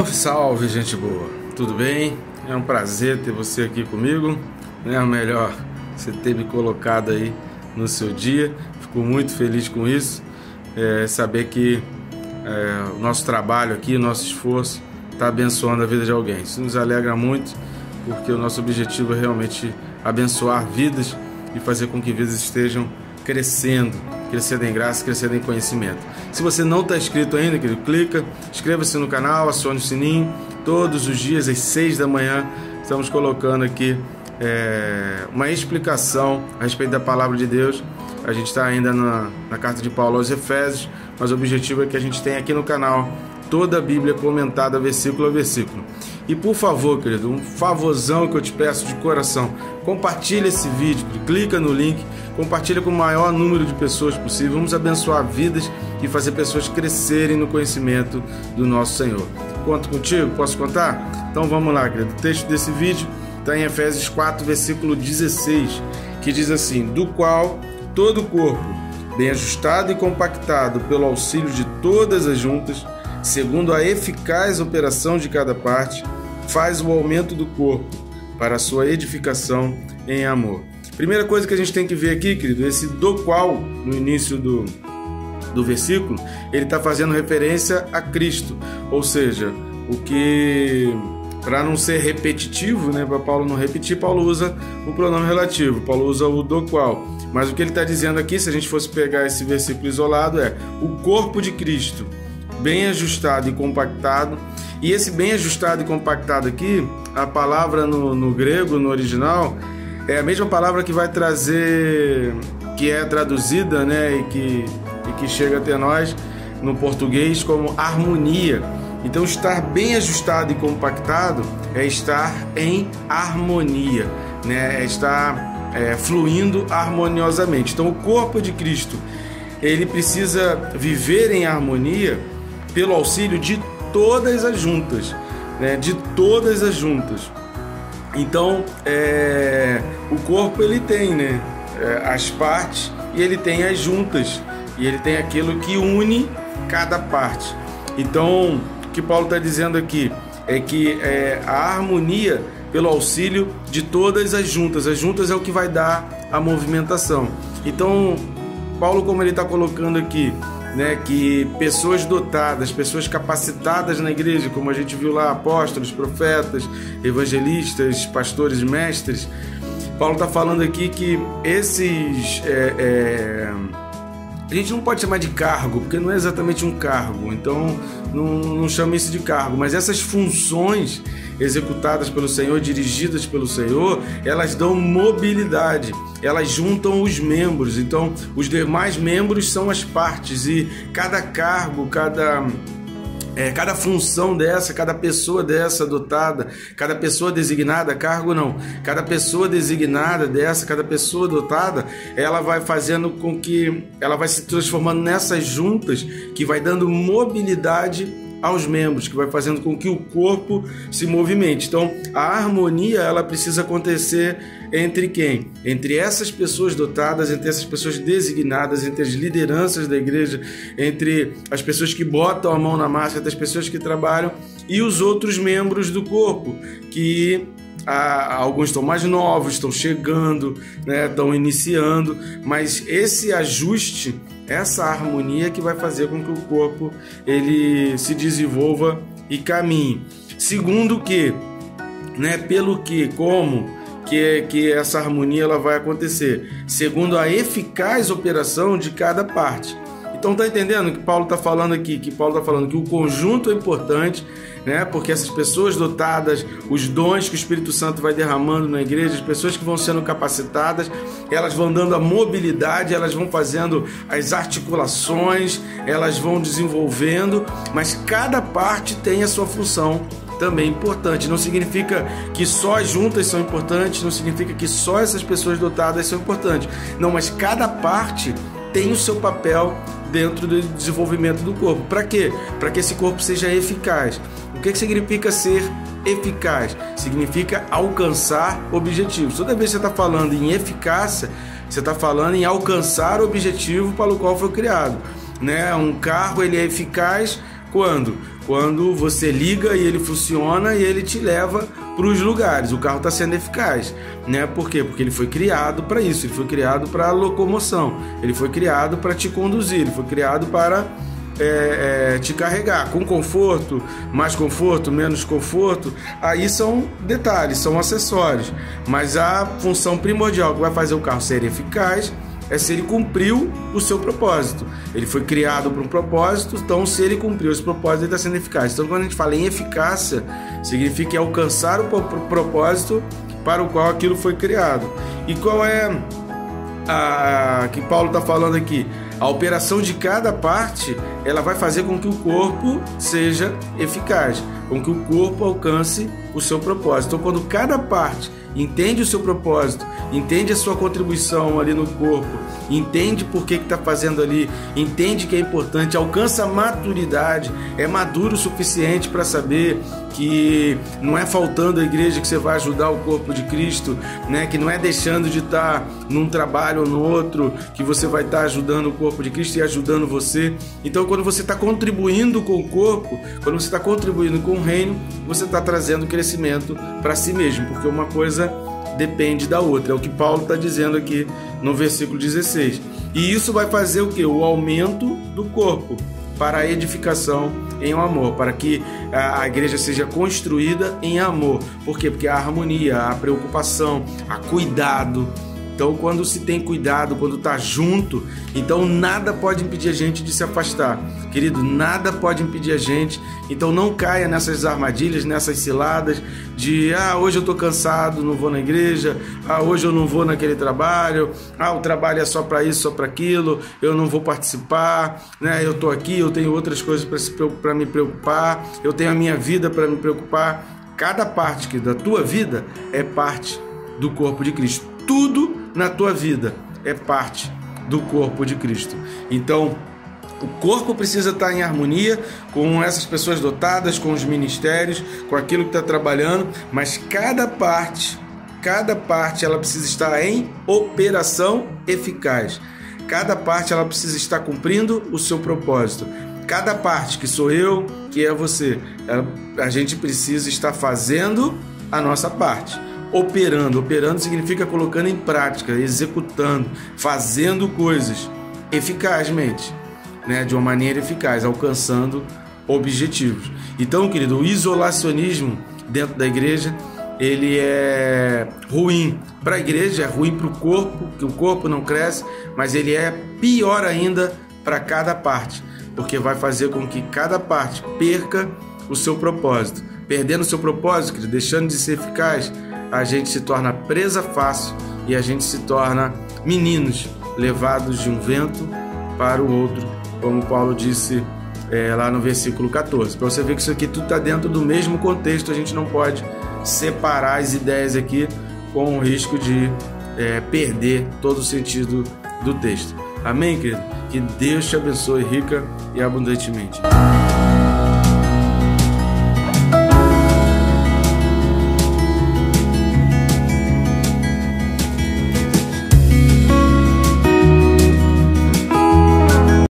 Salve, salve, gente boa! Tudo bem? É um prazer ter você aqui comigo, né? Ou melhor, você ter me colocado aí no seu dia. Fico muito feliz com isso, saber que o nosso trabalho aqui, o nosso esforço está abençoando a vida de alguém. Isso nos alegra muito, porque o nosso objetivo é realmente abençoar vidas e fazer com que vidas estejam crescendo em graça, crescendo em conhecimento. Se você não está inscrito ainda, querido, clica, inscreva-se no canal, acione o sininho. Todos os dias às 6 da manhã estamos colocando aqui uma explicação a respeito da palavra de Deus. A gente está ainda na carta de Paulo aos Efésios, mas o objetivo é que a gente tenha aqui no canal toda a Bíblia comentada versículo a versículo. E por favor, querido, um favorzão que eu te peço de coração: compartilha esse vídeo, clica no link, compartilha com o maior número de pessoas possível. Vamos abençoar vidas e fazer pessoas crescerem no conhecimento do nosso Senhor. Conto contigo? Posso contar? Então vamos lá, querido. O texto desse vídeo está em Efésios 4, versículo 16, que diz assim: do qual todo o corpo, bem ajustado e compactado pelo auxílio de todas as juntas, segundo a eficaz operação de cada parte, faz o aumento do corpo para a sua edificação em amor. Primeira coisa que a gente tem que ver aqui, querido, esse do qual, no início do versículo, ele está fazendo referência a Cristo. Ou seja, o que, para não ser repetitivo, né, para Paulo não repetir, Paulo usa o pronome relativo, Paulo usa o do qual. Mas o que ele está dizendo aqui, se a gente fosse pegar esse versículo isolado, é o corpo de Cristo, bem ajustado e compactado. E esse bem ajustado e compactado aqui, a palavra no grego, no original, é a mesma palavra que vai trazer, que é traduzida, né, e que chega até nós no português como harmonia. Então, estar bem ajustado e compactado é estar em harmonia, né, é estar fluindo harmoniosamente. Então, o corpo de Cristo, ele precisa viver em harmonia pelo auxílio de todas as juntas, né? De todas as juntas. Então, o corpo, ele tem, né, as partes, e ele tem as juntas, e ele tem aquilo que une cada parte. Então, o que Paulo está dizendo aqui é que a harmonia pelo auxílio de todas as juntas é o que vai dar a movimentação. Então, Paulo, como ele está colocando aqui, né, que pessoas dotadas, pessoas capacitadas na igreja, como a gente viu lá, apóstolos, profetas, evangelistas, pastores, mestres, Paulo está falando aqui que esses a gente não pode chamar de cargo, porque não é exatamente um cargo, então não chama isso de cargo, mas essas funções executadas pelo Senhor, dirigidas pelo Senhor, elas dão mobilidade, elas juntam os membros. Então os demais membros são as partes, e cada cargo, cada função dessa, cada pessoa dessa dotada, cada pessoa designada, cargo não, cada pessoa designada dessa, cada pessoa dotada, ela vai fazendo com que ela vai se transformando nessas juntas, que vai dando mobilidade aos membros, que vai fazendo com que o corpo se movimente. Então, a harmonia, ela precisa acontecer entre quem? Entre essas pessoas dotadas, entre essas pessoas designadas, entre as lideranças da igreja, entre as pessoas que botam a mão na massa, entre as pessoas que trabalham e os outros membros do corpo, que alguns estão mais novos, estão chegando, né, estão iniciando, mas esse ajuste, essa harmonia que vai fazer com que o corpo ele se desenvolva e caminhe. Segundo que, né, pelo que, como que essa harmonia ela vai acontecer? Segundo a eficaz operação de cada parte. Então tá entendendo que Paulo está falando aqui? Que Paulo está falando que o conjunto é importante, né? Porque essas pessoas dotadas, os dons que o Espírito Santo vai derramando na igreja, as pessoas que vão sendo capacitadas, elas vão dando a mobilidade, elas vão fazendo as articulações, elas vão desenvolvendo, mas cada parte tem a sua função também importante. Não significa que só as juntas são importantes, não significa que só essas pessoas dotadas são importantes. Não, mas cada parte tem o seu papel dentro do desenvolvimento do corpo. Para quê? Para que esse corpo seja eficaz. O que significa ser eficaz? Significa alcançar objetivos. Toda vez que você está falando em eficácia, você está falando em alcançar o objetivo para o qual foi criado, né? Um carro ele é eficaz Quando? Quando você liga e ele funciona e ele te leva para os lugares. O carro está sendo eficaz, né? Por quê? Porque ele foi criado para isso, ele foi criado para locomoção, ele foi criado para te conduzir, ele foi criado para te carregar com conforto, mais conforto, menos conforto. Aí são detalhes, são acessórios, mas a função primordial que vai fazer o carro ser eficaz é se ele cumpriu o seu propósito. Ele foi criado para um propósito, então se ele cumpriu esse propósito, ele está sendo eficaz. Então quando a gente fala em eficácia, significa alcançar o propósito para o qual aquilo foi criado. E qual é a que Paulo está falando aqui? A operação de cada parte, ela vai fazer com que o corpo seja eficaz, com que o corpo alcance o seu propósito. Então quando cada parte entende o seu propósito, entende a sua contribuição ali no corpo, entende por que está fazendo ali, entende que é importante, alcança a maturidade, é maduro o suficiente para saber que não é faltando a igreja que você vai ajudar o corpo de Cristo, né? Que não é deixando de estar num trabalho ou no outro que você vai estar ajudando o corpo de Cristo e ajudando você. Então quando você está contribuindo com o corpo, quando você está contribuindo com o reino, você está trazendo crescimento para si mesmo, porque uma coisa depende da outra. É o que Paulo está dizendo aqui no versículo 16. E isso vai fazer o quê? O aumento do corpo para a edificação em um amor, para que a igreja seja construída em amor. Por quê? Porque a harmonia, a preocupação, a cuidado. Então, quando se tem cuidado, quando está junto, então nada pode impedir a gente de se afastar. Querido, nada pode impedir a gente. Então não caia nessas armadilhas, nessas ciladas de hoje eu estou cansado, não vou na igreja, hoje eu não vou naquele trabalho, o trabalho é só para isso, só para aquilo, eu não vou participar, né? Eu estou aqui, eu tenho outras coisas para me preocupar, eu tenho a minha vida para me preocupar. Cada parte da tua vida é parte do corpo de Cristo. Tudo na tua vida é parte do corpo de Cristo. Então, o corpo precisa estar em harmonia com essas pessoas dotadas, com os ministérios, com aquilo que está trabalhando, mas cada parte ela precisa estar em operação eficaz. Cada parte ela precisa estar cumprindo o seu propósito. Cada parte, que sou eu, que é você, a gente precisa estar fazendo a nossa parte. Operando significa colocando em prática, executando, fazendo coisas eficazmente, né? De uma maneira eficaz, alcançando objetivos. Então, querido, o isolacionismo dentro da igreja, ele é ruim para a igreja, é ruim para o corpo, que o corpo não cresce, mas ele é pior ainda para cada parte, porque vai fazer com que cada parte perca o seu propósito. Perdendo o seu propósito, querido, deixando de ser eficaz, a gente se torna presa fácil e a gente se torna meninos levados de um vento para o outro, como Paulo disse lá no versículo 14. Para você ver que isso aqui tudo está dentro do mesmo contexto, a gente não pode separar as ideias aqui com o risco de perder todo o sentido do texto. Amém, querido? Que Deus te abençoe rica e abundantemente.